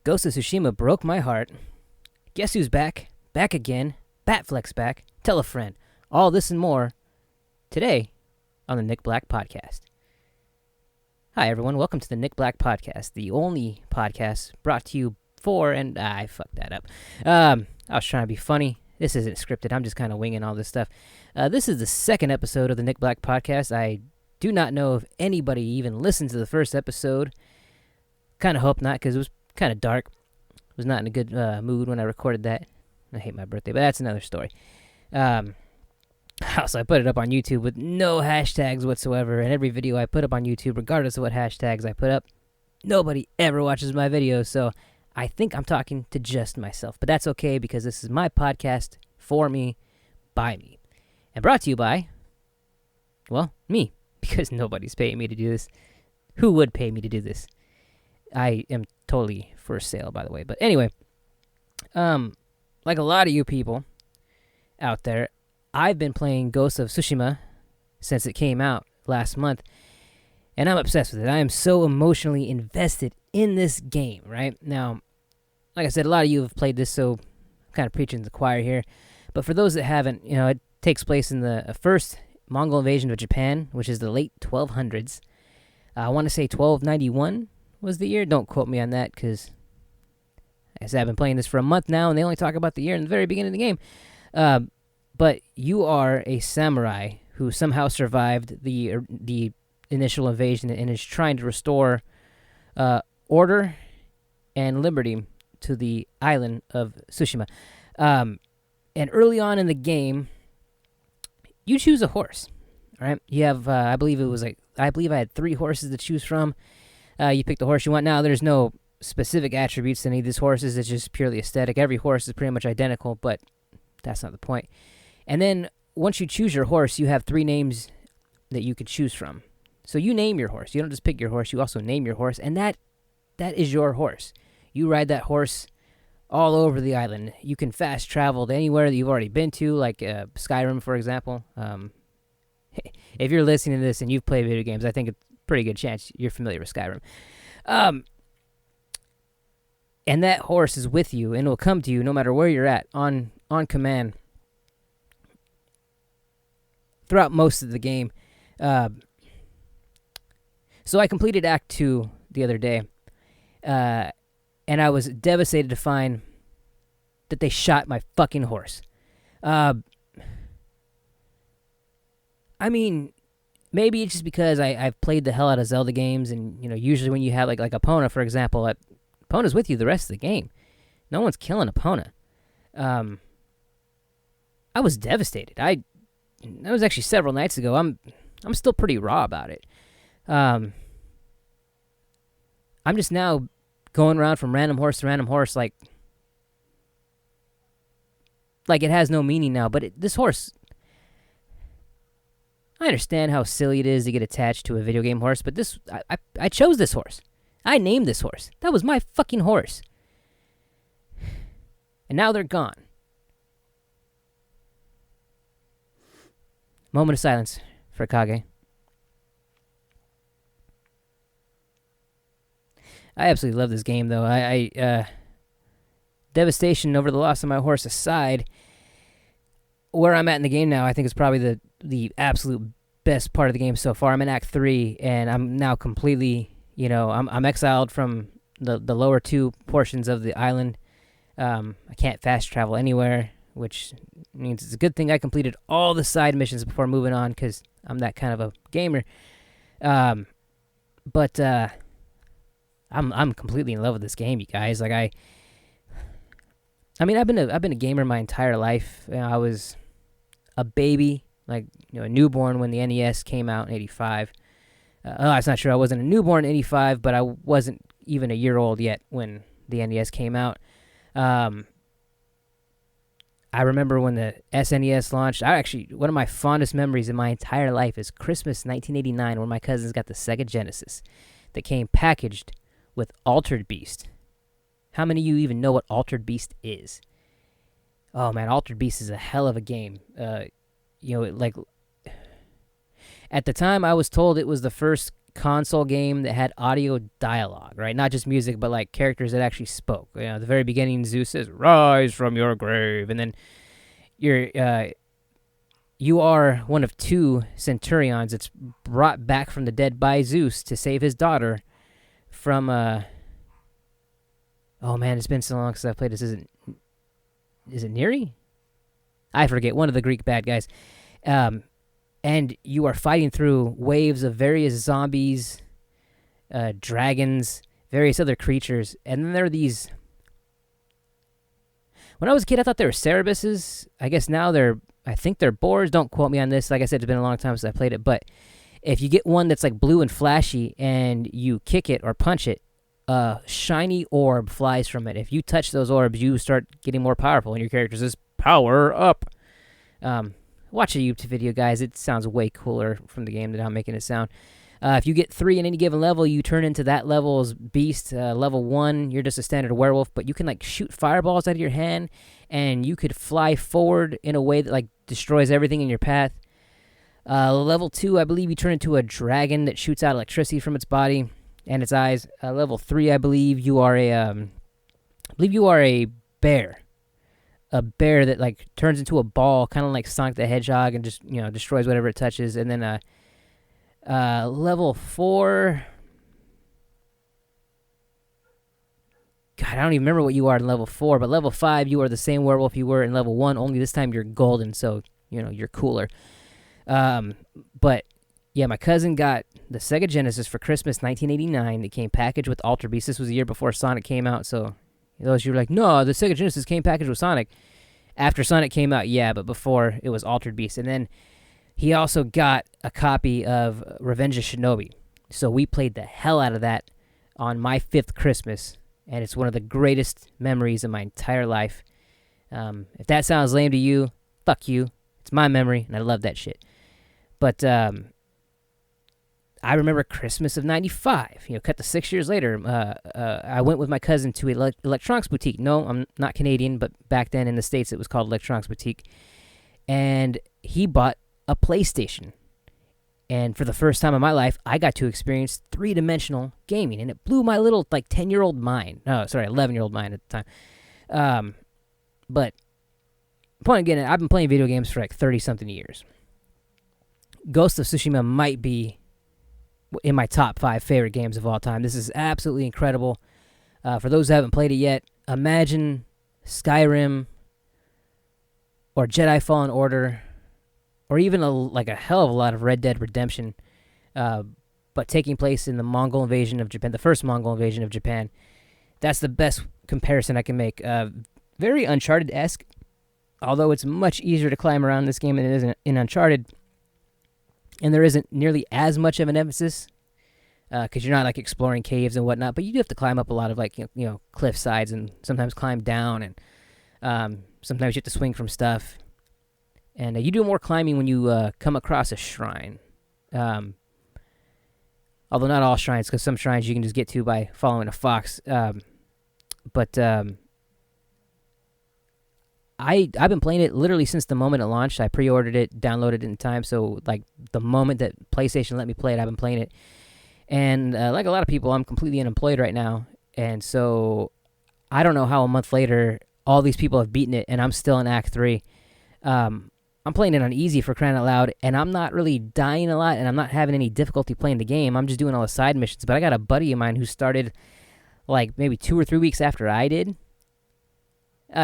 Ghost of Tsushima broke my heart. Guess who's back? Back again. Batfleck's back. Tell a friend. All this and more today on the Nick Black Podcast. Hi, everyone. Welcome to the Nick Black Podcast, the only podcast brought to you for, and I fucked that up. I was trying to be funny. This isn't scripted. I'm just kind of winging all this stuff. This is the second episode of the Nick Black Podcast. I do not know if anybody even listened to the first episode. Kind of hope not, because it was kind of dark. Was not in a good mood when I recorded that. I hate my birthday, but that's another story. So I put it up on YouTube with no hashtags whatsoever, and every video I put up on YouTube, regardless of what hashtags I put up, nobody ever watches my videos, so I think I'm talking to just myself. But that's okay, because this is my podcast for me, by me, and brought to you by, well, me, because nobody's paying me to do this. Who would pay me to do this? I am totally for sale, by the way. But anyway, like a lot of you people out there, I've been playing Ghost of Tsushima since it came out last month, and I'm obsessed with it. I am so emotionally invested in this game, right? Now, like I said, a lot of you have played this, so I'm kind of preaching to the choir here. But for those that haven't, it takes place in the first Mongol invasion of Japan, which is the late 1200s. I want to say 1291 was the year. Don't quote me on that, because I said I've been playing this for a month now, and they only talk about the year in the very beginning of the game. But you are a samurai who somehow survived the initial invasion and is trying to restore order and liberty to the island of Tsushima. And early on in the game, you choose a horse. All right, you have I believe I had 3 horses to choose from. You pick the horse you want. Now, there's no specific attributes to any of these horses. It's just purely aesthetic. Every horse is pretty much identical, but that's not the point. And then once you choose your horse, you have 3 names that you could choose from. So you name your horse. You don't just pick your horse. You also name your horse, and that is your horse. You ride that horse all over the island. You can fast travel to anywhere that you've already been to, like Skyrim, for example. If you're listening to this and you've played video games, I think it's a pretty good chance you're familiar with Skyrim. And that horse is with you, and it will come to you no matter where you're at, on command, throughout most of the game. So I completed Act 2 the other day, and I was devastated to find that they shot my fucking horse. I mean, maybe it's just because I've played the hell out of Zelda games, and usually when you have like Epona, for example, Epona's with you the rest of the game. No one's killing Epona. I was devastated. That was actually several nights ago. I'm still pretty raw about it. I'm just now going around from random horse to random horse, like it has no meaning now. But this horse, I understand how silly it is to get attached to a video game horse, but I chose this horse. I named this horse. That was my fucking horse. And now they're gone. Moment of silence for Kage. I absolutely love this game, though. Devastation over the loss of my horse aside, where I'm at in the game now, I think is probably the absolute best part of the game so far. I'm in Act 3, and I'm now completely, I'm exiled from the lower 2 portions of the island. I can't fast travel anywhere, which means it's a good thing I completed all the side missions before moving on, because I'm that kind of a gamer. But I'm completely in love with this game, you guys. Like I mean, I've been a gamer my entire life. I was a baby, like a newborn when the NES came out in '85. That's not true. I wasn't a newborn in '85, but I wasn't even a year old yet when the NES came out. I remember when the SNES launched. One of my fondest memories in my entire life is Christmas 1989, when my cousins got the Sega Genesis that came packaged with Altered Beast. How many of you even know what Altered Beast is? Oh man, Altered Beast is a hell of a game. At the time I was told it was the first console game that had audio dialogue, right? Not just music, but like characters that actually spoke. At the very beginning, Zeus says, "Rise from your grave," and then you are one of two centurions that's brought back from the dead by Zeus to save his daughter from oh man, it's been so long since I played this. Is it Neri? I forget, one of the Greek bad guys. And you are fighting through waves of various zombies, dragons, various other creatures. And then there are these... When I was a kid, I thought they were Cerebuses. I guess now I think they're boars. Don't quote me on this. Like I said, it's been a long time since I played it. But if you get one that's like blue and flashy and you kick it or punch it, a shiny orb flies from it. If you touch those orbs, you start getting more powerful, and your character says, "Power up." Watch a YouTube video, guys. It sounds way cooler from the game than I'm making it sound. If you get 3 in any given level, you turn into that level's beast. Level 1, you're just a standard werewolf, but you can like shoot fireballs out of your hand, and you could fly forward in a way that like destroys everything in your path. Level 2, I believe you turn into a dragon that shoots out electricity from its body and its eyes. Level 3, I believe you are a bear. A bear that like turns into a ball, kind of like Sonic the Hedgehog, and just destroys whatever it touches. And then level 4, God, I don't even remember what you are in level 4, but level 5 you are the same werewolf you were in level 1, only this time you're golden, so you're cooler. But yeah, my cousin got the Sega Genesis for Christmas 1989. It came packaged with Altered Beast. This was the year before Sonic came out, so those you were like, no, the Sega Genesis came packaged with Sonic. After Sonic came out, yeah, but before it was Altered Beast. And then he also got a copy of Revenge of Shinobi. So we played the hell out of that on my 5th Christmas, and it's one of the greatest memories of my entire life. If that sounds lame to you, fuck you. It's my memory, and I love that shit. But I remember Christmas of '95. Cut to 6 years later. I went with my cousin to Electronics Boutique. No, I'm not Canadian, but back then in the States it was called Electronics Boutique. And he bought a PlayStation. And for the first time in my life, I got to experience 3-dimensional gaming. And it blew my little, 10-year-old mind. No, sorry, 11-year-old mind at the time. But, point again, I've been playing video games for 30-something years. Ghost of Tsushima might be in my top 5 favorite games of all time. This is absolutely incredible. For those who haven't played it yet, imagine Skyrim or Jedi Fallen Order, or even a hell of a lot of Red Dead Redemption, but taking place in the Mongol invasion of Japan, the first Mongol invasion of Japan. That's the best comparison I can make. Very Uncharted-esque, although it's much easier to climb around this game than it is in Uncharted. And there isn't nearly as much of an emphasis, because you're not exploring caves and whatnot, but you do have to climb up a lot of cliff sides, and sometimes climb down, and sometimes you have to swing from stuff. And you do more climbing when you come across a shrine. Although not all shrines, because some shrines you can just get to by following a fox. But I've been playing it literally since the moment it launched. I pre-ordered it, downloaded it in time, so the moment that PlayStation let me play it, I've been playing it. And like a lot of people, I'm completely unemployed right now, and so I don't know how a month later all these people have beaten it, and I'm still in Act 3. I'm playing it on easy, for crying out loud, and I'm not really dying a lot, and I'm not having any difficulty playing the game. I'm just doing all the side missions. But I got a buddy of mine who started maybe 2 or 3 weeks after I did.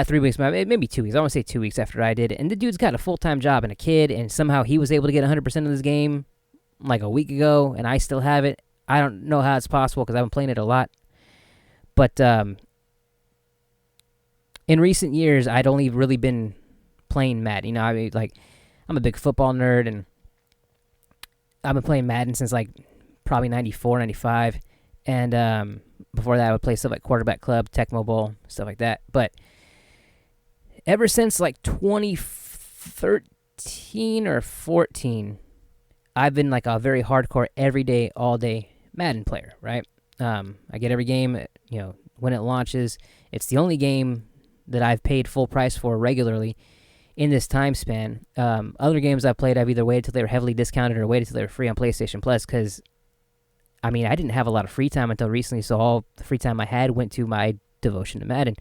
3 weeks, maybe 2 weeks. I want to say 2 weeks after I did. And the dude's got a full-time job and a kid, and somehow he was able to get 100% of this game a week ago, and I still have it. I don't know how it's possible because I've been playing it a lot. But in recent years, I'd only really been playing Madden. I'm a big football nerd, and I've been playing Madden since probably 94, 95. And before that, I would play stuff like Quarterback Club, Tecmo Bowl, stuff like that. But ever since 2013 or 14, I've been a very hardcore, everyday, all day Madden player, right? I get every game, when it launches. It's the only game that I've paid full price for regularly in this time span. Other games I've played, I've either waited till they were heavily discounted or waited till they were free on PlayStation Plus, because I mean, I didn't have a lot of free time until recently, so all the free time I had went to my devotion to Madden.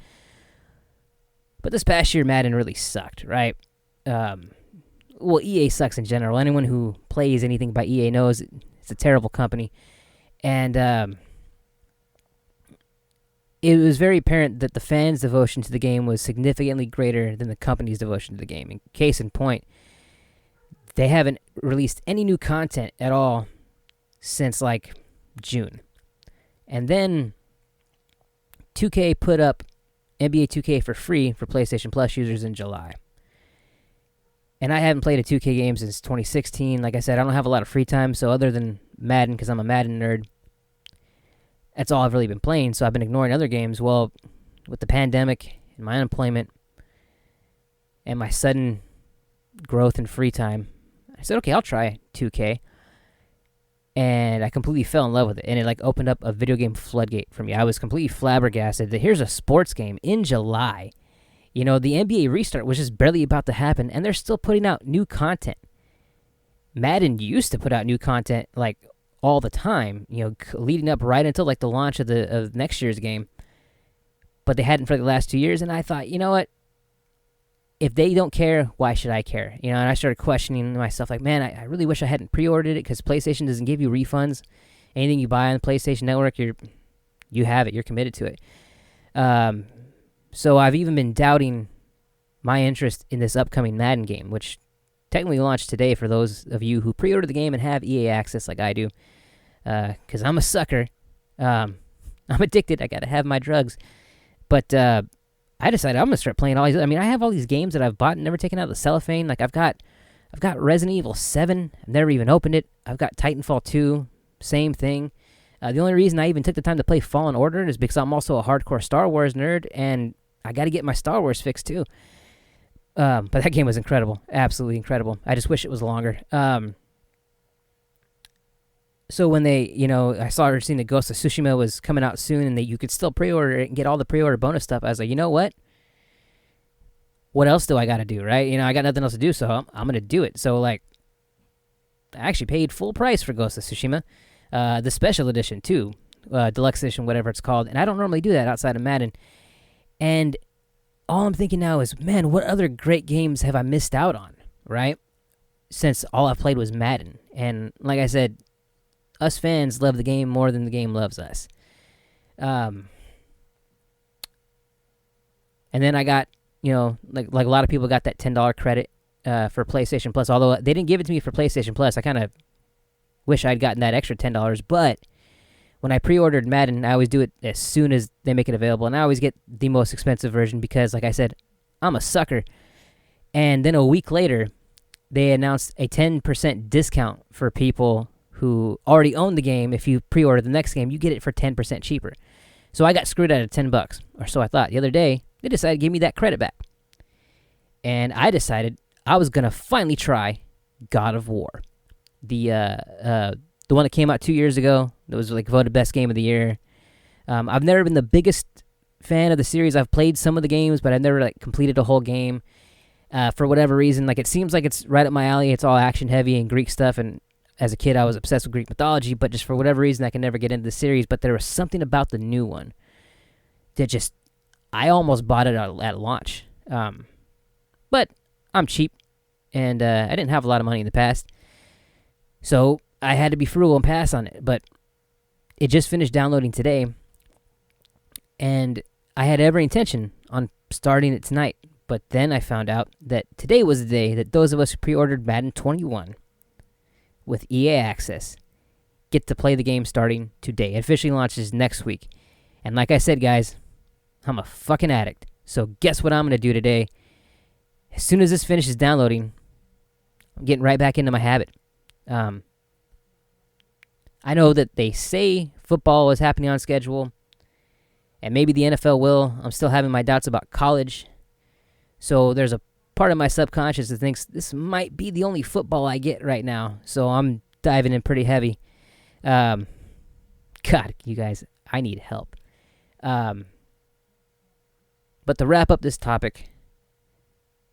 But this past year, Madden really sucked, right? Well, EA sucks in general. Anyone who plays anything by EA knows it's a terrible company. And it was very apparent that the fans' devotion to the game was significantly greater than the company's devotion to the game. In case in point, they haven't released any new content at all since like June. And then 2K put up NBA 2K for free for PlayStation Plus users in July. And I haven't played a 2K game since 2016. Like I said, I don't have a lot of free time, so other than Madden, because I'm a Madden nerd, that's all I've really been playing, so I've been ignoring other games. Well, with the pandemic and my unemployment and my sudden growth in free time, I said, okay, I'll try 2K. And I completely fell in love with it, and it like opened up a video game floodgate for me. I was completely flabbergasted that here's a sports game in July. You know, the NBA restart was just barely about to happen, and they're still putting out new content. Madden used to put out new content like all the time, you know, leading up right until like the launch of next year's game. But they hadn't for the last 2 years, and I thought, you know what? If they don't care, why should I care? You know, and I started questioning myself, like, man, I really wish I hadn't pre-ordered it, because PlayStation doesn't give you refunds. Anything you buy on the PlayStation Network, you have it. You're committed to it. So I've even been doubting my interest in this upcoming Madden game, which technically launched today for those of you who pre-ordered the game and have EA access like I do, because I'm a sucker. I'm addicted. I got to have my drugs. But I decided I'm gonna start playing all these. I mean, I have all these games that I've bought and never taken out of the cellophane. Like I've got Resident Evil 7. I've never even opened it. I've got Titanfall 2. Same thing. The only reason I even took the time to play Fallen Order is because I'm also a hardcore Star Wars nerd, and I got to get my Star Wars fix too. But that game was incredible, absolutely incredible. I just wish it was longer. So when they, you know, I started seeing that Ghost of Tsushima was coming out soon, and that you could still pre-order it and get all the pre-order bonus stuff, I was like, you know what? What else do I got to do, right? You know, I got nothing else to do, so I'm going to do it. So, like, I actually paid full price for Ghost of Tsushima, the special edition, too, deluxe edition, whatever it's called. And I don't normally do that outside of Madden. And all I'm thinking now is, man, what other great games have I missed out on, right? Since all I've played was Madden. And like I said, us fans love the game more than the game loves us. And then I got, you know, like a lot of people got that $10 credit for PlayStation Plus. Although they didn't give it to me for PlayStation Plus, I kind of wish I'd gotten that extra $10. But when I pre-ordered Madden, I always do it as soon as they make it available. And I always get the most expensive version because, like I said, I'm a sucker. And then a week later, they announced a 10% discount for people who already own the game. If you pre-order the next game, you get it for 10% cheaper. So I got screwed out of $10, or so I thought. The other day, they decided to give me that credit back. And I decided I was going to finally try God of War. The one that came out 2 years ago, that was like voted best game of the year. I've never been the biggest fan of the series. I've played some of the games, but I've never like completed a whole game. For whatever reason, like it seems like it's right up my alley. It's all action heavy and Greek stuff, and as a kid, I was obsessed with Greek mythology, but just for whatever reason, I can never get into the series. But there was something about the new one that just, I almost bought it at launch. But I'm cheap, and I didn't have a lot of money in the past. So I had to be frugal and pass on it. But it just finished downloading today, and I had every intention on starting it tonight. But then I found out that today was the day that those of us who pre-ordered Madden 21 with EA Access get to play the game starting today. It officially launches next week. And like I said, guys, I'm a fucking addict. So guess what I'm going to do today? As soon as this finishes downloading, I'm getting right back into my habit. I know that they say football is happening on schedule, and maybe the NFL will. I'm still having my doubts about college. So there's a part of my subconscious that thinks this might be the only football I get right now. So I'm diving in pretty heavy. God, you guys, I need help. But to wrap up this topic,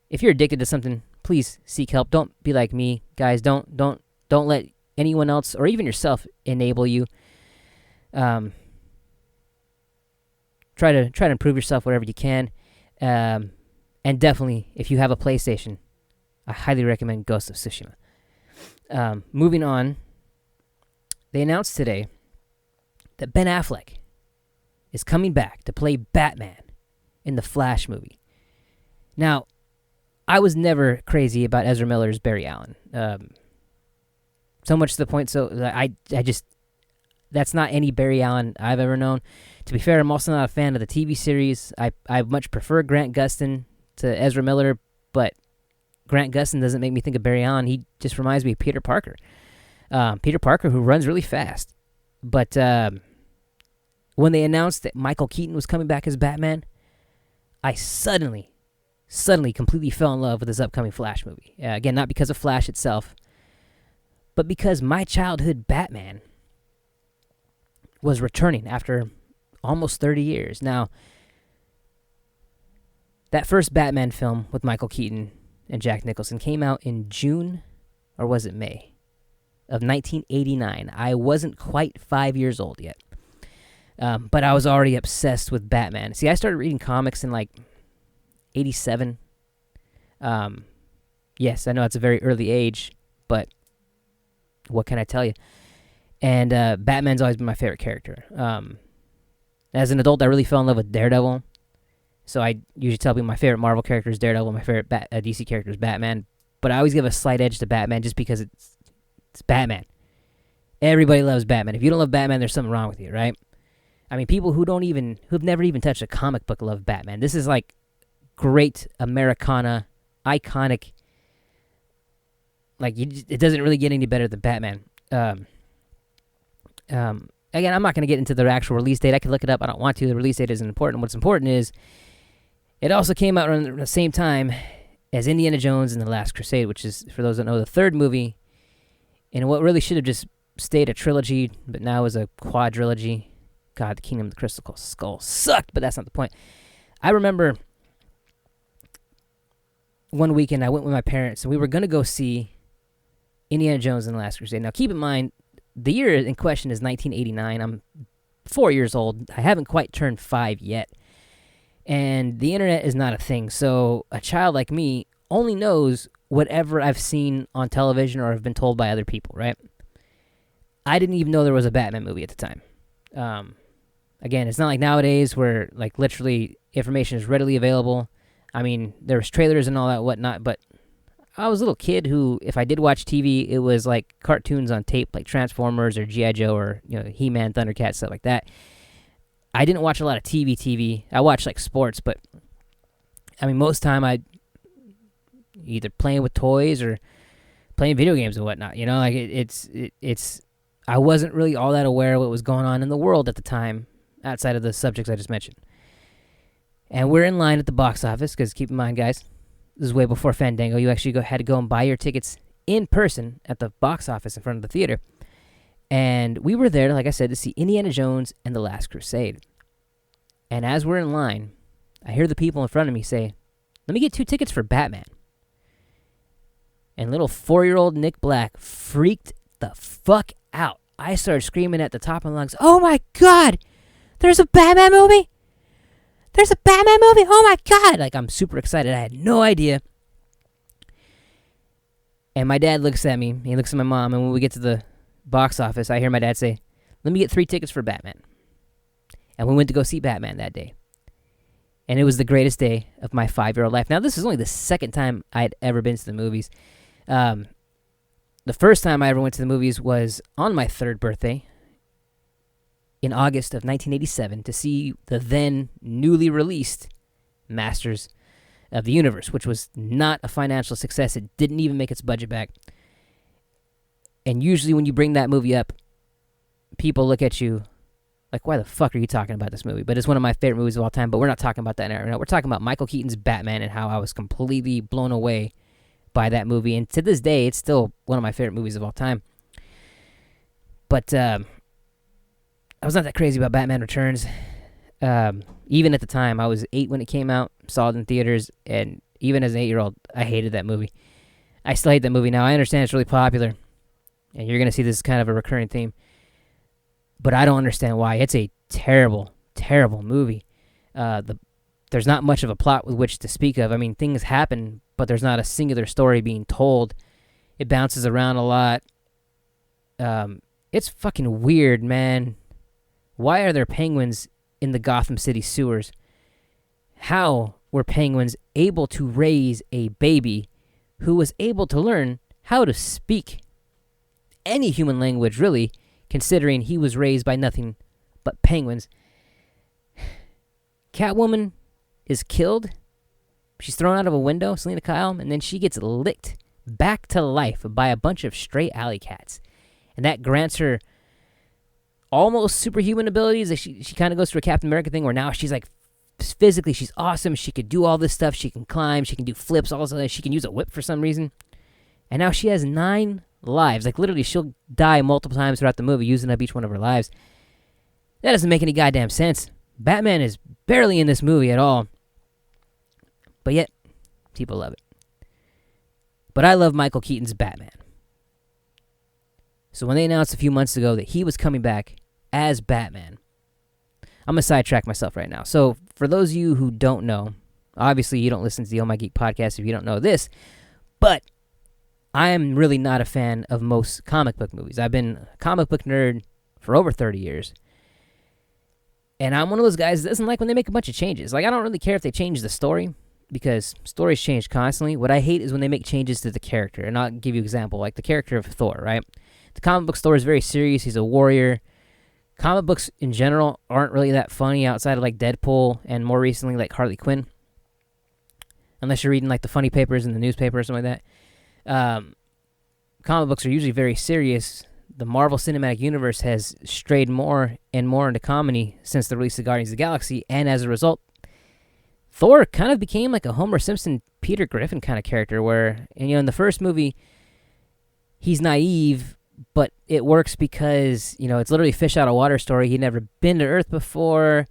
if you're addicted to something, please seek help. Don't be like me, guys. Don't let anyone else or even yourself enable you. Try to improve yourself whatever you can. And definitely, if you have a PlayStation, I highly recommend Ghost of Tsushima. Moving on, they announced today that Ben Affleck is coming back to play Batman in the Flash movie. Now, I was never crazy about Ezra Miller's Barry Allen. So much to the point, so I just, that's not any Barry Allen I've ever known. To be fair, I'm also not a fan of the TV series. I much prefer Grant Gustin to Ezra Miller, but Grant Gustin doesn't make me think of Barry Allen. He just reminds me of Peter Parker. Peter Parker, who runs really fast. But when they announced that Michael Keaton was coming back as Batman, I suddenly completely fell in love with this upcoming Flash movie. Again, not because of Flash itself, but because my childhood Batman was returning after almost 30 years. Now, that first Batman film with Michael Keaton and Jack Nicholson came out in June, or was it May, of 1989. I wasn't quite 5 years old yet, but I was already obsessed with Batman. See, I started reading comics in like 87. Yes, I know it's a very early age, but what can I tell you? And Batman's always been my favorite character. As an adult, I really fell in love with Daredevil. So I usually tell people my favorite Marvel character is Daredevil, my favorite DC character is Batman. But I always give a slight edge to Batman just because it's Batman. Everybody loves Batman. If you don't love Batman, there's something wrong with you, right? I mean, people who've never even touched a comic book love Batman. This is like great Americana, iconic. Like, it doesn't really get any better than Batman. Again, I'm not going to get into the actual release date. I can look it up. I don't want to. The release date isn't important. What's important is it also came out around the same time as Indiana Jones and the Last Crusade, which is, for those that know, the third movie in what really should have just stayed a trilogy, but now is a quadrilogy. God, the Kingdom of the Crystal Skull sucked, but that's not the point. I remember one weekend I went with my parents, and we were going to go see Indiana Jones and the Last Crusade. Now, keep in mind, the year in question is 1989. I'm 4 years old. I haven't quite turned 5 yet. And the internet is not a thing. So a child like me only knows whatever I've seen on television or have been told by other people, right? I didn't even know there was a Batman movie at the time. Again, it's not like nowadays where like literally information is readily available. I mean, there was trailers and all that whatnot, but I was a little kid who, if I did watch TV, it was like cartoons on tape, like Transformers or G.I. Joe or, He-Man, Thundercats, stuff like that. I didn't watch a lot of TV. I watched like sports, but I mean, most time I either playing with toys or playing video games and whatnot. Like it's. I wasn't really all that aware of what was going on in the world at the time, outside of the subjects I just mentioned. And we're in line at the box office because keep in mind, guys, this is way before Fandango. You actually had to go and buy your tickets in person at the box office in front of the theater. And we were there, like I said, to see Indiana Jones and the Last Crusade. And as we're in line, I hear the people in front of me say, "Let me get 2 tickets for Batman." And little 4-year-old Nick Black freaked the fuck out. I started screaming at the top of my lungs, "Oh my God! There's a Batman movie? There's a Batman movie! Oh my God!" Like, I'm super excited. I had no idea. And my dad looks at me. He looks at my mom. And when we get to the box office, I hear my dad say, "Let me get 3 tickets for Batman." And we went to go see Batman that day. And it was the greatest day of my 5-year-old life. Now, this is only the second time I'd ever been to the movies. The first time I ever went to the movies was on my 3rd birthday in August of 1987 to see the then newly released Masters of the Universe, which was not a financial success. It didn't even make its budget back. And usually when you bring that movie up, people look at you like, "Why the fuck are you talking about this movie?" But it's one of my favorite movies of all time. But we're not talking about that now. We're talking about Michael Keaton's Batman and how I was completely blown away by that movie. And to this day, it's still one of my favorite movies of all time. But I was not that crazy about Batman Returns. Even at the time, I was 8 when it came out, saw it in theaters, and even as an 8-year-old, I hated that movie. I still hate that movie now. I understand it's really popular, and you're going to see this kind of a recurring theme. but I don't understand why. It's a terrible, terrible movie. There's not much of a plot with which to speak of. I mean, things happen, but there's not a singular story being told. It bounces around a lot. It's fucking weird, man. Why are there penguins in the Gotham City sewers? How were penguins able to raise a baby who was able to learn how to speak any human language, really, considering he was raised by nothing but penguins? Catwoman is killed. She's thrown out of a window, Selena Kyle, and then she gets licked back to life by a bunch of stray alley cats. And that grants her almost superhuman abilities. Like she kind of goes through a Captain America thing where now she's like, physically, she's awesome. She could do all this stuff. She can climb. She can do flips. All this other. She can use a whip for some reason. And now she has 9 lives. Like, literally, she'll die multiple times throughout the movie, using up each one of her lives. That doesn't make any goddamn sense. Batman is barely in this movie at all. But yet, people love it. But I love Michael Keaton's Batman. So when they announced a few months ago that he was coming back as Batman, I'm going to sidetrack myself right now. So for those of you who don't know, obviously you don't listen to the Oh My Geek podcast if you don't know this, but I am really not a fan of most comic book movies. I've been a comic book nerd for over 30 years. And I'm one of those guys that doesn't like when they make a bunch of changes. Like, I don't really care if they change the story, because stories change constantly. What I hate is when they make changes to the character. And I'll give you an example, like the character of Thor, right? The comic book story is very serious. He's a warrior. Comic books in general aren't really that funny outside of like Deadpool and more recently like Harley Quinn. Unless you're reading like the funny papers in the newspaper or something like that. Comic books are usually very serious. The Marvel Cinematic Universe has strayed more and more into comedy since the release of Guardians of the Galaxy, and as a result, Thor kind of became like a Homer Simpson, Peter Griffin kind of character where, and, in the first movie, he's naive, but it works because, it's literally a fish out of water story. He'd never been to Earth before.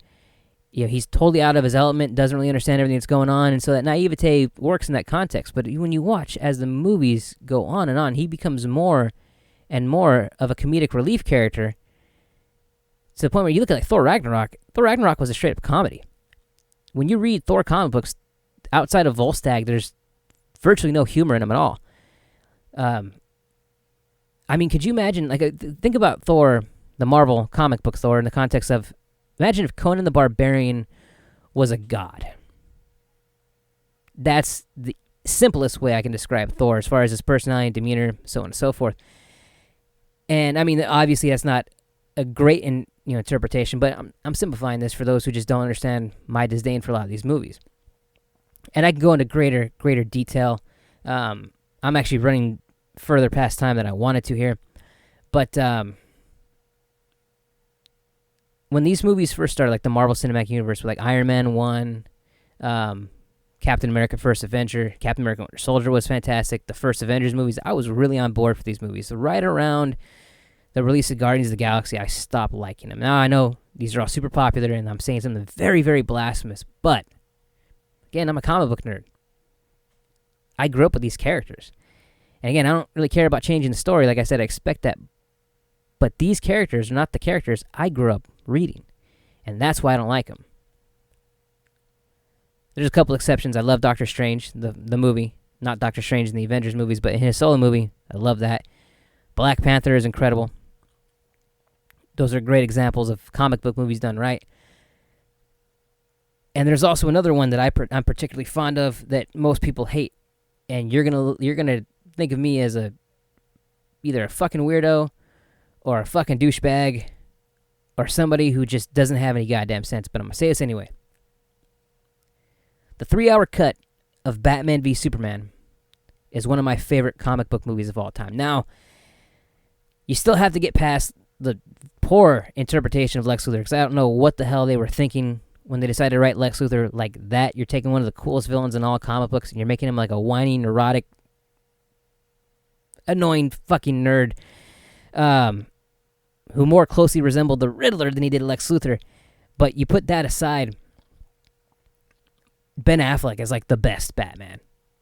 He's totally out of his element, doesn't really understand everything that's going on, and so that naivete works in that context. But when you watch, as the movies go on and on, he becomes more and more of a comedic relief character to the point where you look at like Thor Ragnarok was a straight-up comedy. When you read Thor comic books, outside of Volstagg, there's virtually no humor in them at all. I mean, could you imagine, think about Thor, the Marvel comic book Thor, in the context of, imagine if Conan the Barbarian was a god. That's the simplest way I can describe Thor as far as his personality and demeanor, so on and so forth. And, I mean, obviously that's not a great interpretation, but I'm simplifying this for those who just don't understand my disdain for a lot of these movies. And I can go into greater detail. I'm actually running further past time than I wanted to here. But when these movies first started, like the Marvel Cinematic Universe, with like Iron Man 1, Captain America First Avenger, Captain America Winter Soldier was fantastic. The first Avengers movies, I was really on board for these movies. So right around the release of Guardians of the Galaxy, I stopped liking them. Now I know these are all super popular and I'm saying something very, very blasphemous, but again, I'm a comic book nerd. I grew up with these characters. And again, I don't really care about changing the story. Like I said, I expect that. But these characters are not the characters I grew up reading. And that's why I don't like them. There's a couple exceptions. I love Doctor Strange, the movie. Not Doctor Strange in the Avengers movies, but in his solo movie, I love that. Black Panther is incredible. Those are great examples of comic book movies done right. And there's also another one that I'm particularly fond of that most people hate. And you're gonna think of me as either a fucking weirdo or a fucking douchebag or somebody who just doesn't have any goddamn sense, but I'm going to say this anyway. The 3-hour cut of Batman v Superman is one of my favorite comic book movies of all time. Now, you still have to get past the poor interpretation of Lex Luthor, because I don't know what the hell they were thinking when they decided to write Lex Luthor like that. You're taking one of the coolest villains in all comic books and you're making him like a whiny, neurotic, annoying fucking nerd who more closely resembled the Riddler than he did Lex Luthor. But you put that aside, Ben Affleck is like the best Batman.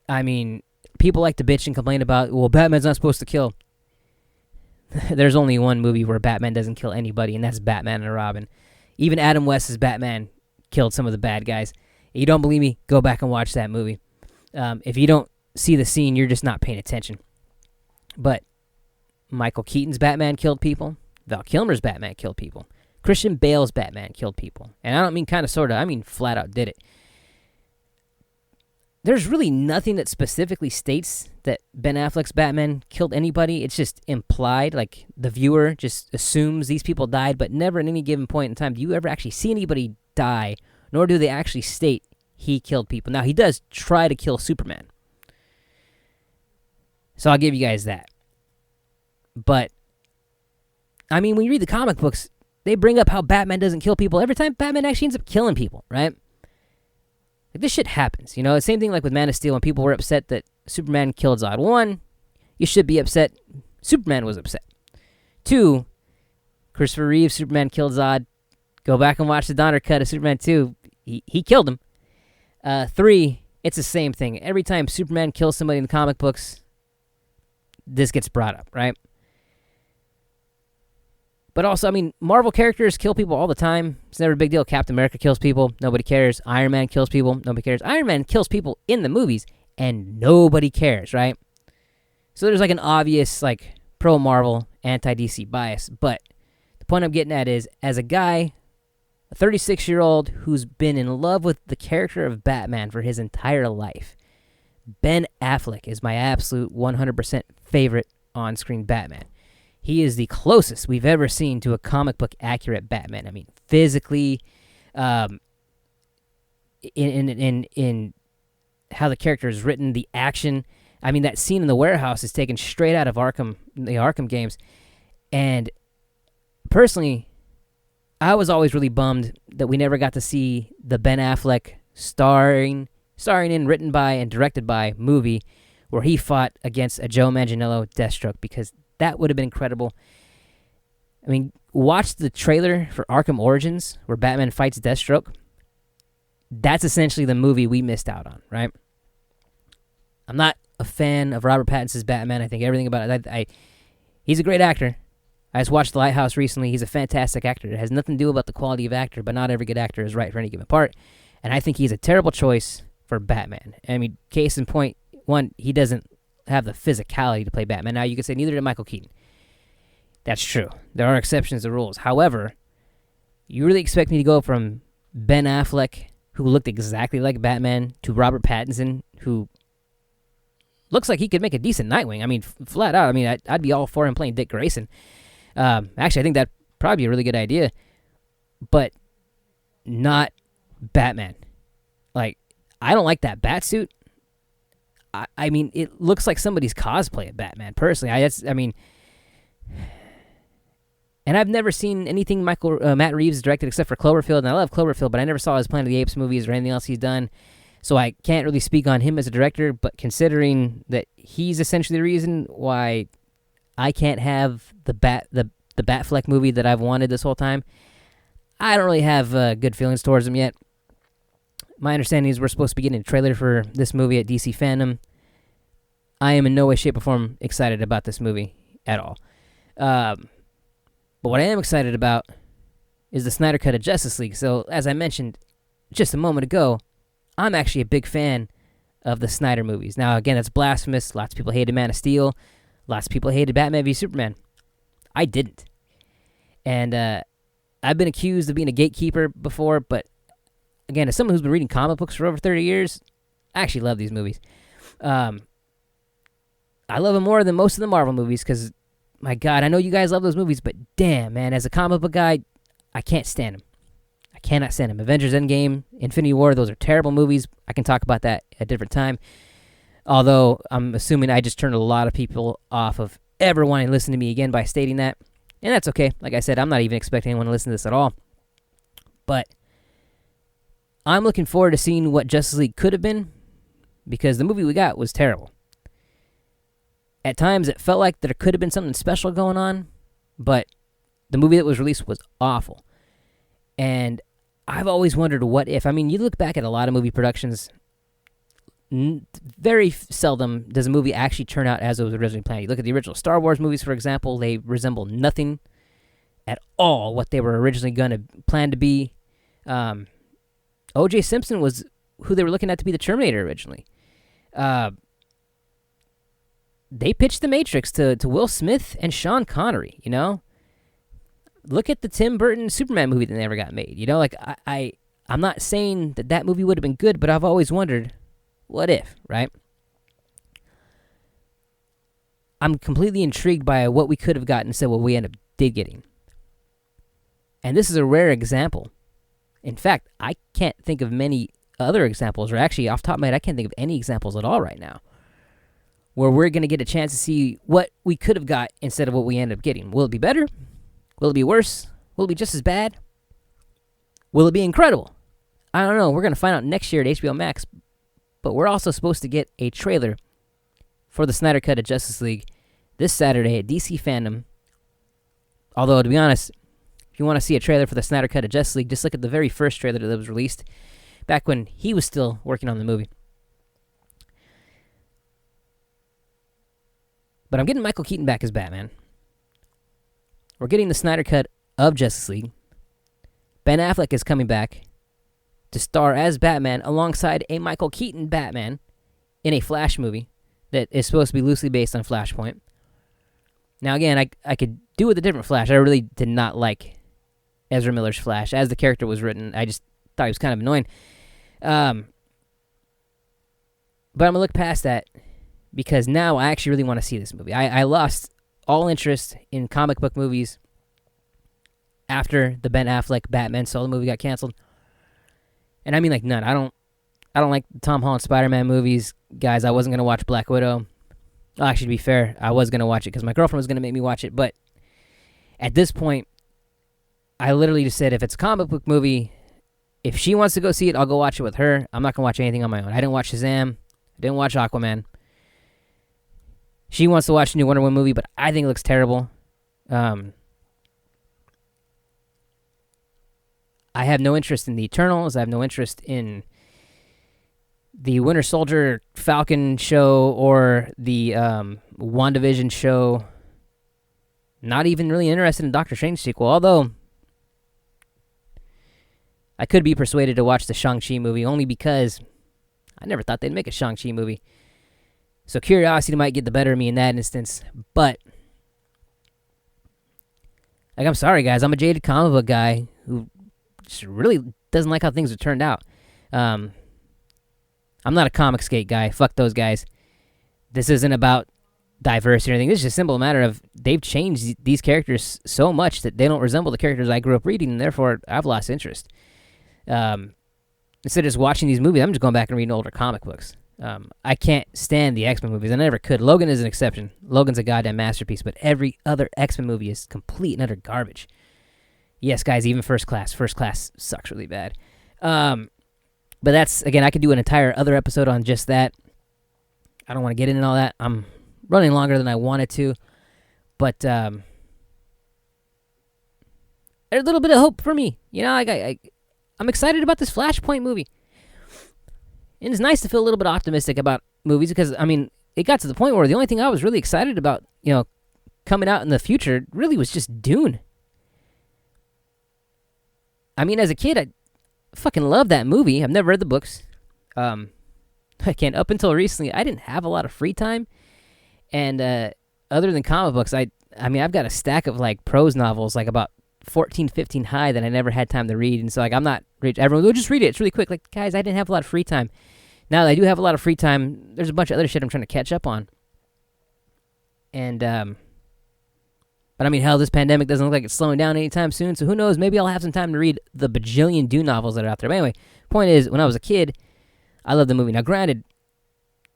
I mean, people like to bitch and complain about, well, Batman's not supposed to kill. there's only one movie where Batman doesn't kill anybody, and that's Batman and Robin. Even Adam West's Batman killed some of the bad guys. If you don't believe me, go back and watch that movie. If you don't see the scene, you're just not paying attention. But Michael Keaton's Batman killed people. Val Kilmer's Batman killed people. Christian Bale's Batman killed people. And I don't mean kind of, sort of. I mean flat out did it. There's really nothing that specifically states that Ben Affleck's Batman killed anybody. It's just implied, like the viewer just assumes these people died, but never at any given point in time do you ever actually see anybody die, nor do they actually state he killed people. Now, he does try to kill Superman. So I'll give you guys that. But, I mean, when you read the comic books, they bring up how Batman doesn't kill people every time Batman actually ends up killing people, right? Like, this shit happens, you know? The same thing like with Man of Steel when people were upset that Superman killed Zod. 1, you should be upset Superman was upset. 2, Christopher Reeve's Superman killed Zod. Go back and watch the Donner cut of Superman 2. He killed him. 3, it's the same thing. Every time Superman kills somebody in the comic books, this gets brought up, right? But also, I mean, Marvel characters kill people all the time. It's never a big deal. Captain America kills people. Nobody cares. Iron Man kills people. Nobody cares. Iron Man kills people in the movies, and nobody cares, right? So there's like an obvious, like, pro-Marvel, anti-DC bias. But the point I'm getting at is, as a guy, a 36-year-old who's been in love with the character of Batman for his entire life, Ben Affleck is my absolute 100% favorite on-screen Batman. He is the closest we've ever seen to a comic book accurate Batman. I mean, physically, in how the character is written, the action. I mean, that scene in the warehouse is taken straight out of the Arkham games. And personally, I was always really bummed that we never got to see the Ben Affleck starring in, written by, and directed by movie where he fought against a Joe Manganiello Deathstroke, because that would have been incredible. I mean, watch the trailer for Arkham Origins where Batman fights Deathstroke. That's essentially the movie we missed out on, right? I'm not a fan of Robert Pattinson's Batman. I think everything about it. He's a great actor. I just watched The Lighthouse recently. He's a fantastic actor. It has nothing to do about the quality of actor, but not every good actor is right for any given part. And I think he's a terrible choice for Batman. I mean, case in point, 1, he doesn't have the physicality to play Batman. Now, you could say neither did Michael Keaton. That's true. There are exceptions to rules. However, you really expect me to go from Ben Affleck, who looked exactly like Batman, to Robert Pattinson, who looks like he could make a decent Nightwing. I mean, flat out. I mean, I'd be all for him playing Dick Grayson. Actually, I think that'd probably be a really good idea. But not Batman. Like, I don't like that Batsuit. I mean, it looks like somebody's cosplay of Batman, personally. And I've never seen anything Matt Reeves directed except for Cloverfield, and I love Cloverfield, but I never saw his Planet of the Apes movies or anything else he's done, so I can't really speak on him as a director, but considering that he's essentially the reason why I can't have the Batfleck movie that I've wanted this whole time, I don't really have good feelings towards him yet. My understanding is we're supposed to be getting a trailer for this movie at DC Fandom. I am in no way, shape, or form excited about this movie at all. But what I am excited about is the Snyder Cut of Justice League. So, as I mentioned just a moment ago, I'm actually a big fan of the Snyder movies. Now, again, that's blasphemous. Lots of people hated Man of Steel. Lots of people hated Batman v Superman. I didn't. And I've been accused of being a gatekeeper before, but again, as someone who's been reading comic books for over 30 years, I actually love these movies. I love them more than most of the Marvel movies because, my God, I know you guys love those movies, but damn, man, as a comic book guy, I can't stand them. I cannot stand them. Avengers Endgame, Infinity War, those are terrible movies. I can talk about that at a different time. Although, I'm assuming I just turned a lot of people off of ever wanting to listen to me again by stating that. And that's okay. Like I said, I'm not even expecting anyone to listen to this at all. But I'm looking forward to seeing what Justice League could have been, because the movie we got was terrible. At times, it felt like there could have been something special going on, but the movie that was released was awful. And I've always wondered what if. I mean, you look back at a lot of movie productions, very seldom does a movie actually turn out as it was originally planned. You look at the original Star Wars movies, for example, they resemble nothing at all what they were originally going to plan to be. O.J. Simpson was who they were looking at to be the Terminator originally. They pitched The Matrix to Will Smith and Sean Connery, you know? Look at the Tim Burton Superman movie that never got made, you know? Like, I'm not saying that movie would have been good, but I've always wondered, what if, right? I'm completely intrigued by what we could have gotten instead of what we did getting. And this is a rare example. In fact, I can't think of many other examples, or actually, off the top of my head, I can't think of any examples at all right now, where we're going to get a chance to see what we could have got instead of what we ended up getting. Will it be better? Will it be worse? Will it be just as bad? Will it be incredible? I don't know. We're going to find out next year at HBO Max, but we're also supposed to get a trailer for the Snyder Cut of Justice League this Saturday at DC Fandom. Although, to be honest, if you want to see a trailer for the Snyder Cut of Justice League, just look at the very first trailer that was released back when he was still working on the movie. But I'm getting Michael Keaton back as Batman. We're getting the Snyder Cut of Justice League. Ben Affleck is coming back to star as Batman alongside a Michael Keaton Batman in a Flash movie that is supposed to be loosely based on Flashpoint. Now, again, I could do with a different Flash. I really did not like Ezra Miller's Flash. As the character was written, I just thought he was kind of annoying. But I'm going to look past that because now I actually really want to see this movie. I lost all interest in comic book movies after the Ben Affleck Batman solo movie got canceled. And I mean, like, none. I don't like the Tom Holland Spider-Man movies. Guys, I wasn't going to watch Black Widow. Well, actually, to be fair, I was going to watch it because my girlfriend was going to make me watch it. But at this point, I literally just said, if it's a comic book movie, if she wants to go see it, I'll go watch it with her. I'm not going to watch anything on my own. I didn't watch Shazam. I didn't watch Aquaman. She wants to watch the new Wonder Woman movie, but I think it looks terrible. I have no interest in the Eternals. I have no interest in the Winter Soldier Falcon show or the WandaVision show. Not even really interested in Doctor Strange sequel, although I could be persuaded to watch the Shang-Chi movie only because I never thought they'd make a Shang-Chi movie. So curiosity might get the better of me in that instance. But, like, I'm sorry, guys. I'm a jaded comic book guy who just really doesn't like how things have turned out. I'm not a comic skate guy. Fuck those guys. This isn't about diversity or anything. This is just a simple matter of they've changed these characters so much that they don't resemble the characters I grew up reading, and therefore I've lost interest. Instead of just watching these movies, I'm just going back and reading older comic books. I can't stand the X-Men movies. I never could. Logan is an exception. Logan's a goddamn masterpiece, but every other X-Men movie is complete and utter garbage. Yes, guys, even First Class. First Class sucks really bad. But that's, again, I could do an entire other episode on just that. I don't want to get into all that. I'm running longer than I wanted to. But there's a little bit of hope for me. You know, I'm excited about this Flashpoint movie. And it's nice to feel a little bit optimistic about movies because, I mean, it got to the point where the only thing I was really excited about, you know, coming out in the future really was just Dune. I mean, as a kid, I fucking loved that movie. I've never read the books. Again, up until recently, I didn't have a lot of free time. And other than comic books, I mean, I've got a stack of, like, prose novels, like about 14, 15 high that I never had time to read. And so, like, I'm not... Everyone will just read it. It's really quick. Like, guys, I didn't have a lot of free time. Now that I do have a lot of free time, there's a bunch of other shit I'm trying to catch up on. And, but I mean, hell, this pandemic doesn't look like it's slowing down anytime soon, so who knows? Maybe I'll have some time to read the bajillion Dune novels that are out there. But anyway, point is, when I was a kid, I loved the movie. Now, granted,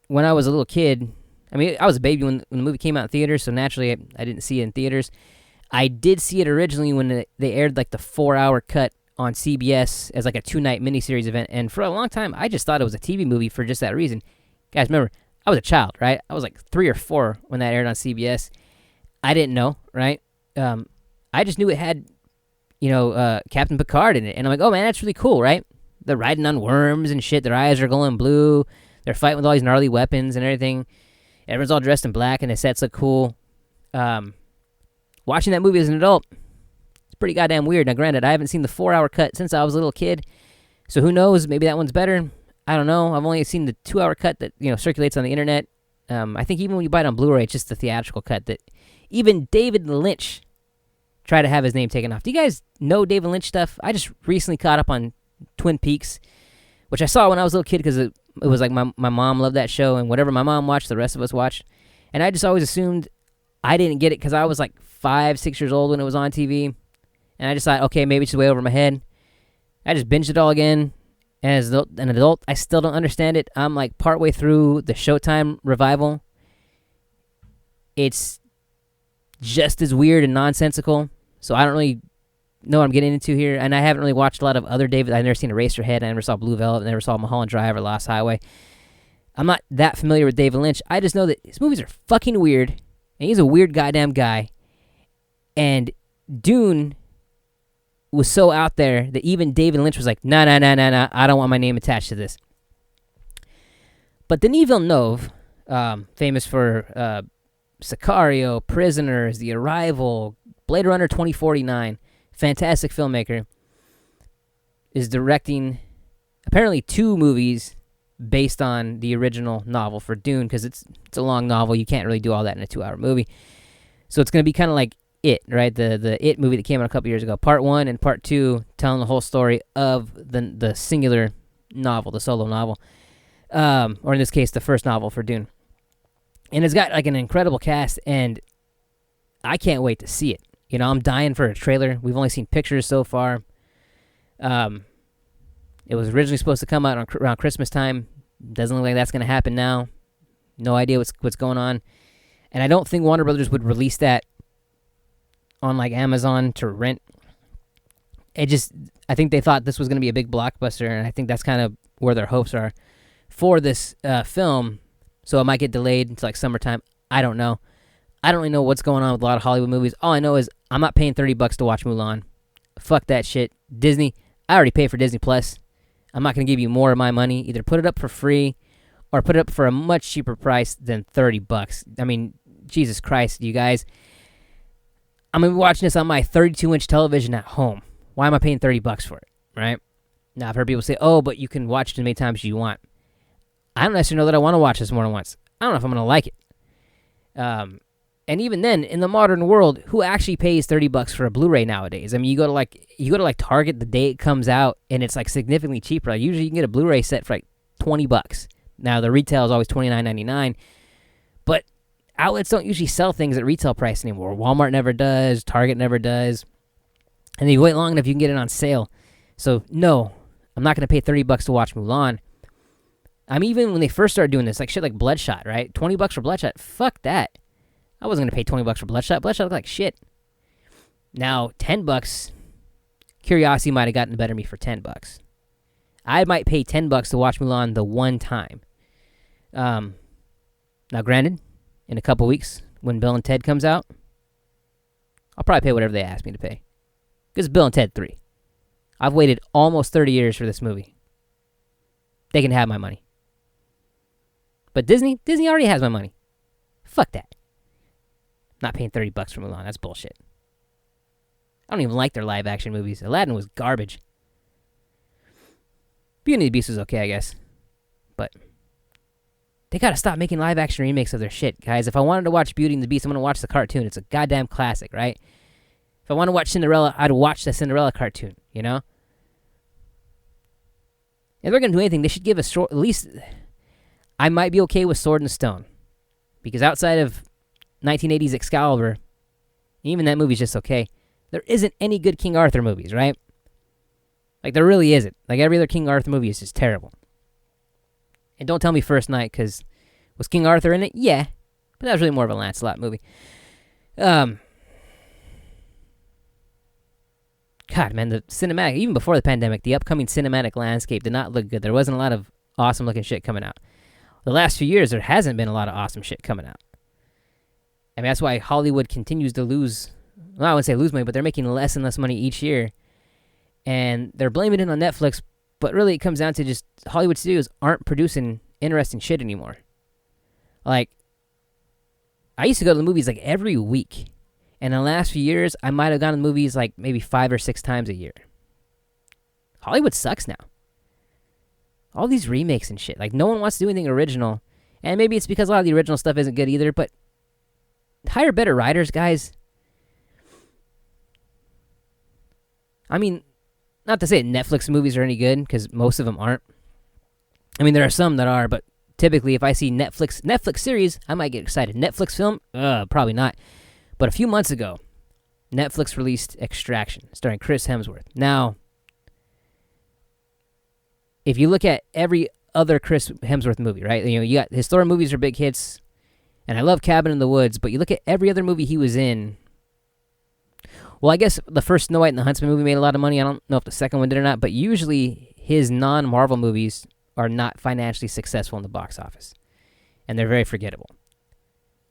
when I was a little kid, I mean, I was a baby when the movie came out in theaters, so naturally I didn't see it in theaters. I did see it originally when they aired, like, the 4-hour cut on CBS as, like, a 2-night miniseries event, and for a long time, I just thought it was a TV movie for just that reason. Guys, remember, I was a child, right? I was, like, 3 or 4 when that aired on CBS. I didn't know, right? I just knew it had, you know, Captain Picard in it, and I'm like, oh, man, that's really cool, right? They're riding on worms and shit. Their eyes are glowing blue. They're fighting with all these gnarly weapons and everything. Everyone's all dressed in black, and the sets look cool. Watching that movie as an adult, it's pretty goddamn weird. Now, granted, I haven't seen the 4-hour cut since I was a little kid, so who knows? Maybe that one's better. I don't know. I've only seen the 2-hour cut that circulates on the internet. I think even when you buy it on Blu-ray, it's just the theatrical cut that even David Lynch tried to have his name taken off. Do you guys know David Lynch stuff? I just recently caught up on Twin Peaks, which I saw when I was a little kid because it was like my mom loved that show, and whatever my mom watched, the rest of us watched. And I just always assumed I didn't get it because I was like 5, 6 years old when it was on TV. And I just thought, okay, maybe it's just way over my head. I just binged it all again. And as an adult, I still don't understand it. I'm like partway through the Showtime revival. It's just as weird and nonsensical. So I don't really know what I'm getting into here. And I haven't really watched a lot of other David. I've never seen Eraserhead. I never saw Blue Velvet. I never saw Mulholland Drive or Lost Highway. I'm not that familiar with David Lynch. I just know that his movies are fucking weird. And he's a weird goddamn guy. And Dune was so out there that even David Lynch was like, nah, I don't want my name attached to this. But Denis Villeneuve, famous for Sicario, Prisoners, The Arrival, Blade Runner 2049, fantastic filmmaker, is directing apparently 2 movies based on the original novel for Dune, because it's a long novel. You can't really do all that in a 2-hour movie. So it's going to be kind of like It, right? The It movie that came out a couple years ago. Part 1 and Part 2 telling the whole story of the singular novel, the solo novel. Or in this case, the first novel for Dune. And it's got like an incredible cast, and I can't wait to see it. I'm dying for a trailer. We've only seen pictures so far. It was originally supposed to come out around Christmas time. Doesn't look like that's going to happen now. No idea what's going on. And I don't think Warner Brothers would release that on like Amazon to rent. I think they thought this was going to be a big blockbuster, and I think that's kind of where their hopes are for this film. So it might get delayed until like summertime. I don't know. I don't really know what's going on with a lot of Hollywood movies. All I know is I'm not paying $30 to watch Mulan. Fuck that shit. Disney, I already pay for Disney Plus. I'm not going to give you more of my money. Either put it up for free or put it up for a much cheaper price than $30. I mean, Jesus Christ, you guys. I'm going to be watching this on my 32-inch television at home. Why am I paying $30 for it, right? Now, I've heard people say, oh, but you can watch it as many times as you want. I don't necessarily know that I want to watch this more than once. I don't know if I'm going to like it. And even then, in the modern world, who actually pays $30 for a Blu-ray nowadays? I mean, you go to Target the day it comes out, and it's like significantly cheaper. Like, usually you can get a Blu-ray set for like $20. Now the retail is always $29.99, but outlets don't usually sell things at retail price anymore. Walmart never does. Target never does. And you wait long enough, you can get it on sale. So no, I'm not going to pay $30 to watch Mulan. I mean, even when they first started doing this, like shit like Bloodshot, right? $20 for Bloodshot. Fuck that. I wasn't going to pay $20 for Bloodshot. Bloodshot looked like shit. Now, $10, curiosity might have gotten the better of me for $10. I might pay $10 to watch Mulan the one time. Now, granted, in a couple weeks, when Bill and Ted comes out, I'll probably pay whatever they ask me to pay. Because it's Bill and Ted 3. I've waited almost 30 years for this movie. They can have my money. But Disney already has my money. Fuck that. Not paying $30 for Mulan. That's bullshit. I don't even like their live-action movies. Aladdin was garbage. Beauty and the Beast was okay, I guess. But they gotta stop making live-action remakes of their shit, guys. If I wanted to watch Beauty and the Beast, I'm gonna watch the cartoon. It's a goddamn classic, right? If I want to watch Cinderella, I'd watch the Cinderella cartoon, you know? If they're gonna do anything, they should give us at least... I might be okay with Sword and Stone. Because outside of 1980s Excalibur, even that movie's just okay. There isn't any good King Arthur movies, right? Like, there really isn't. Like, every other King Arthur movie is just terrible. And don't tell me First Knight, because was King Arthur in it? Yeah. But that was really more of a Lancelot movie. God, man, the cinematic, even before the pandemic, the upcoming cinematic landscape did not look good. There wasn't a lot of awesome-looking shit coming out. The last few years, there hasn't been a lot of awesome shit coming out. I mean, that's why Hollywood continues to lose... Well, I wouldn't say lose money, but they're making less and less money each year. And they're blaming it on Netflix, but really it comes down to just Hollywood studios aren't producing interesting shit anymore. Like, I used to go to the movies like every week. And in the last few years, I might have gone to the movies like maybe 5 or 6 times a year. Hollywood sucks now. All these remakes and shit. Like, no one wants to do anything original. And maybe it's because a lot of the original stuff isn't good either, but hire better writers, guys. I mean, not to say Netflix movies are any good, because most of them aren't. I mean, there are some that are, but typically if I see Netflix series, I might get excited. Netflix film? Probably not. But a few months ago, Netflix released Extraction, starring Chris Hemsworth. Now, if you look at every other Chris Hemsworth movie, right? You know, you got his Thor movies are big hits, and I love Cabin in the Woods, but you look at every other movie he was in. Well, I guess the first Snow White and the Huntsman movie made a lot of money. I don't know if the second one did or not, but usually his non-Marvel movies are not financially successful in the box office, and they're very forgettable.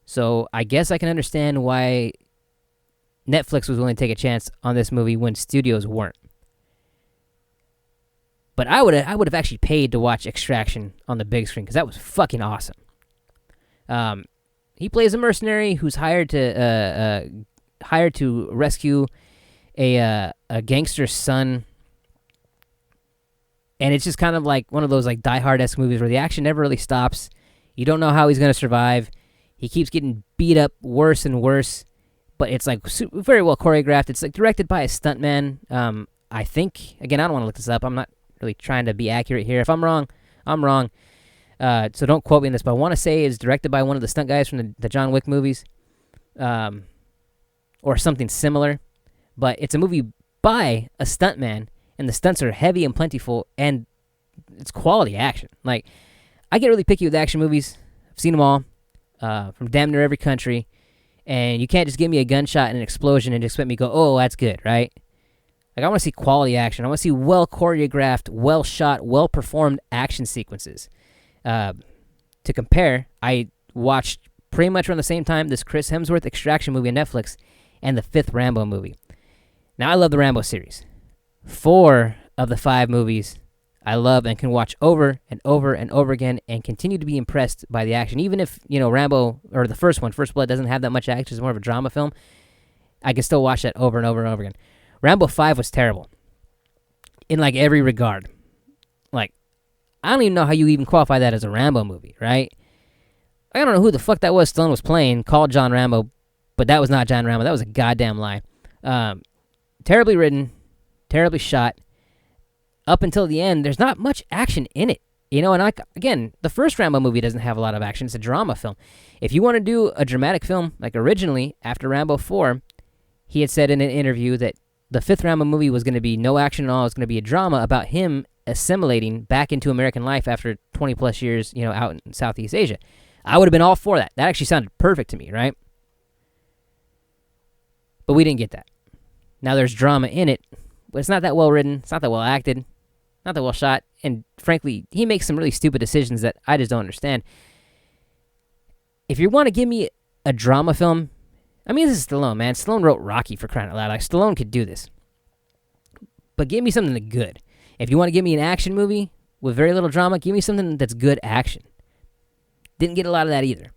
So I guess I can understand why Netflix was willing to take a chance on this movie when studios weren't. But I would have actually paid to watch Extraction on the big screen because that was fucking awesome. He plays a mercenary who's hired to rescue a gangster's son, and it's just kind of like one of those like Die Hard-esque movies where the action never really stops. You don't know how he's gonna survive. He keeps getting beat up worse and worse, but it's like very well choreographed. It's like directed by a stuntman. I think, again, I don't want to look this up. I'm not really trying to be accurate here. If I'm wrong, I'm wrong. So don't quote me on this, but I want to say it's directed by one of the stunt guys from the John Wick movies, or something similar. But it's a movie by a stuntman, and the stunts are heavy and plentiful, and it's quality action. Like, I get really picky with action movies. I've seen them all, from damn near every country, and you can't just give me a gunshot and an explosion and expect me to go, oh, that's good, right? Like, I want to see quality action. I want to see well-choreographed, well-shot, well-performed action sequences. To compare, I watched pretty much around the same time this Chris Hemsworth Extraction movie on Netflix and the 5th Rambo movie. Now, I love the Rambo series. 4 of the 5 movies I love and can watch over and over and over again and continue to be impressed by the action. Even if, you know, Rambo, or the first one, First Blood, doesn't have that much action, it's more of a drama film, I can still watch that over and over and over again. Rambo 5 was terrible in, like, every regard. Like, I don't even know how you even qualify that as a Rambo movie, right? I don't know who the fuck that was Stallone was playing, called John Rambo, but that was not John Rambo. That was a goddamn lie. Terribly written, terribly shot. Up until the end, there's not much action in it. You know, and again, the first Rambo movie doesn't have a lot of action. It's a drama film. If you want to do a dramatic film, like originally, after Rambo 4, he had said in an interview that the 5th Rambo movie was going to be no action at all. It was going to be a drama about him assimilating back into American life after 20 plus years, you know, out in Southeast Asia. I would have been all for that. That actually sounded perfect to me, right? But we didn't get that. Now there's drama in it, but it's not that well written. It's not that well acted. Not that well shot. And frankly, he makes some really stupid decisions that I just don't understand. If you want to give me a drama film, I mean, this is Stallone, man. Stallone wrote Rocky, for crying out loud. Like, Stallone could do this. But give me something good. If you want to give me an action movie with very little drama, give me something that's good action. Didn't get a lot of that either.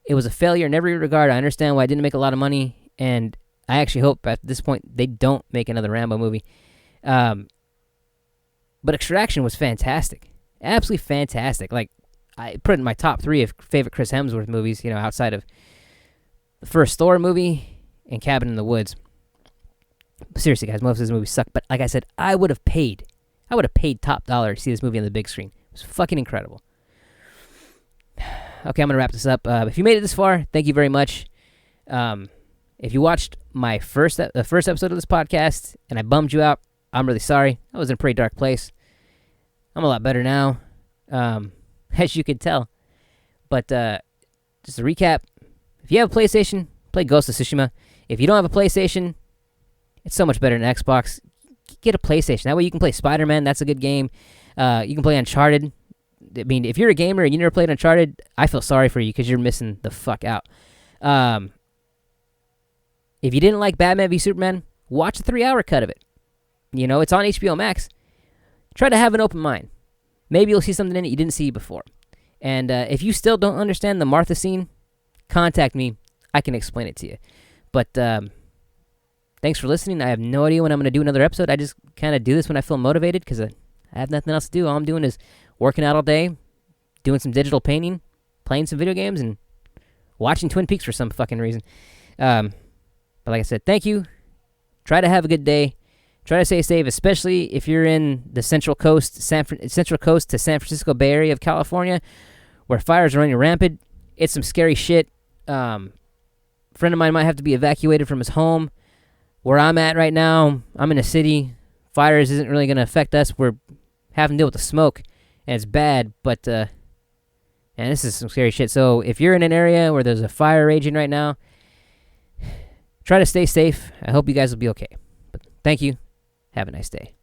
It was a failure in every regard. I understand why it didn't make a lot of money, and I actually hope at this point they don't make another Rambo movie. But Extraction was fantastic. Absolutely fantastic. Like, I put it in my top 3 of favorite Chris Hemsworth movies, you know, outside of the first Thor movie and Cabin in the Woods. Seriously, guys, most of these movies suck. But like I said, I would have paid top dollar to see this movie on the big screen. It was fucking incredible. Okay, I'm going to wrap this up. If you made it this far, thank you very much. If you watched the first episode of this podcast and I bummed you out, I'm really sorry. I was in a pretty dark place. I'm a lot better now, as you could tell. But just to recap, if you have a PlayStation, play Ghost of Tsushima. If you don't have a PlayStation, it's so much better than Xbox. Get a PlayStation. That way you can play Spider-Man. That's a good game. You can play Uncharted. I mean, if you're a gamer and you never played Uncharted, I feel sorry for you because you're missing the fuck out. If you didn't like Batman v Superman, watch the 3-hour cut of it. You know, it's on HBO Max. Try to have an open mind. maybe you'll see something in it you didn't see before. And if you still don't understand the Martha scene, contact me. I can explain it to you. But thanks for listening. I have no idea when I'm going to do another episode. I just kind of do this when I feel motivated because I have nothing else to do. All I'm doing is working out all day, doing some digital painting, playing some video games, and watching Twin Peaks for some fucking reason. But like I said, thank you. Try to have a good day. Try to stay safe, especially if you're in the Central Coast to San Francisco Bay Area of California, where fires are running rampant. It's some scary shit. A friend of mine might have to be evacuated from his home. Where I'm at right now, I'm in a city. Fires isn't really going to affect us. We're having to deal with the smoke, and it's bad, but and this is some scary shit. So if you're in an area where there's a fire raging right now, try to stay safe. I hope you guys will be okay. But thank you. Have a nice day.